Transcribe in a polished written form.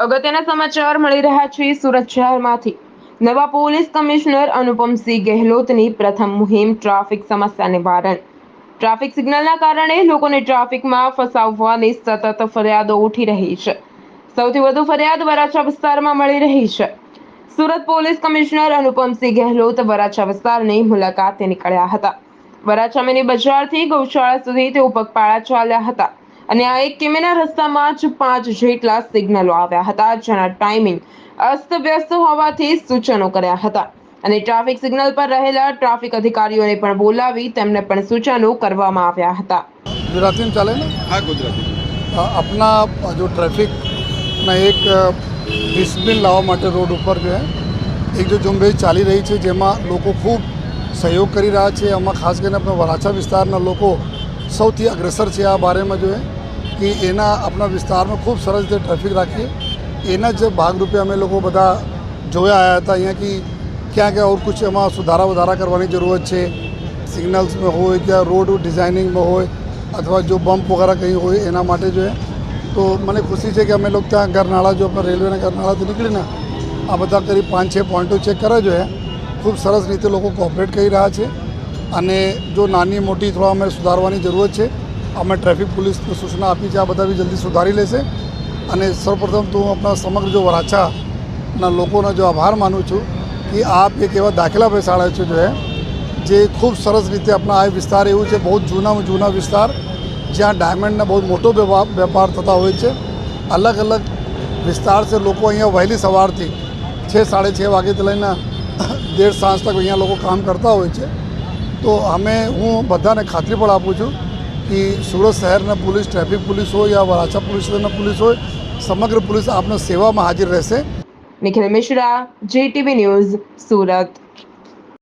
અગત્યના સમાચાર મળી રહ્યા છે સુરત શહેરમાંથી। નવા પોલીસ કમિશનર અનુપમસિંહ ગેહલોતની પ્રથમ મુહિમ ટ્રાફિક સમસ્યા નિવારણ। ટ્રાફિક સિગ્નલના કારણે લોકોને ટ્રાફિકમાં ફસાવવાની સતત ફરિયાદો ઉઠી રહી છે। સૌથી વધુ ફરિયાદ વરાછા વિસ્તારમાં મળી રહી છે। સુરત પોલીસ કમિશનર અનુપમસિંહ ગેહલોત વરાછા વિસ્તારની મુલાકાતે નીકળ્યા હતા। વરાછા મિની બજારથી ગૌશાળા સુધી તેઓ પગપાળા ચાલ્યા હતા અને આ 1 કિમીના રસ્તામાં જ 5 જેટલા સિગ્નલો આવ્યા હતા, જેના ટાઈમિંગ અસ્તવ્યસ્ત હોવાથી સૂચનો કર્યા હતા અને ટ્રાફિક સિગ્નલ પર રહેલા ટ્રાફિક અધિકારીઓને પણ બોલાવી તેમને પણ સૂચનો કરવામાં આવ્યા હતા। गुजराती में चले ना। हाँ, गुजराती अपना जो ट्रैफिक ना एक डिसिप्लिन लावा माटे रोड ऊपर जो है एक जो ઝુંબેશ ચાલી રહી છે જેમાં લોકો ખૂબ સહયોગ કરી રહ્યા છે। આમાં ખાસ કરીને આપણા વરાછા વિસ્તારના લોકો સૌથી અગ્રેસર છે આ બારેમાં જો કે એના આપણા વિસ્તારમાં ખૂબ સરસ રીતે ટ્રાફિક રાખીએ એના જ ભાગરૂપે અમે લોકો બધા જોયા આવ્યા હતા અહીંયા કે ક્યાં ક્યાં ઓર કુછ એમાં સુધારા વધારા કરવાની જરૂરત છે। સિગ્નલ્સમાં હોય કે રોડ ડિઝાઇનિંગમાં હોય अथवा जो बम्प वगैरह कहीं हो एना माटे जो है तो मैंने खुशी है कि अमे लोग त्या गरनाड़ा जो अपना रेलवे गरनाड़ा तो निकली ना आ बता करीब 5-6 पॉइंटों चेक करे जो है खूब सरस रीते लोग कोऑपरेट कर रहा है। अने जो नानी मोटी थोड़ा अमे सुधारवानी जरूरत है अमे ट्रैफिक पुलिस ने सूचना आपी है आ बधा भी जल्दी सुधारी लेशे। अने सर्वप्रथम तो हूँ अपना समग्र जो वराछाना लोगों जो आभार मानु छूँ कि आप एक एवं दाखला बेसाड़ा छो जो है जे खूब सरस रीते अपना आ विस्तार एवं है बहुत जूना विस्तार જ્યાં ડાયમંડના બહુ મોટો વેપાર થતા હોય છે। અલગ અલગ વિસ્તાર से લોકો અહીંયા વહેલી સવારથી 6-6:30 વાગ્યાથી લઈને દેર સાંજ તક અહીંયા લોકો કામ કરતા હોય છે। તો અમે હું બધાને ખાતરી પણ આપું છું કે સુરત શહેરના પોલીસ ટ્રાફિક પોલીસ હોય या વરાછા પોલીસ સ્ટેશનના પોલીસ હોય સમગ્ર પોલીસ આપના સેવામાં હાજર રહેશે। Nikhil Mishra, GTV news, Surat.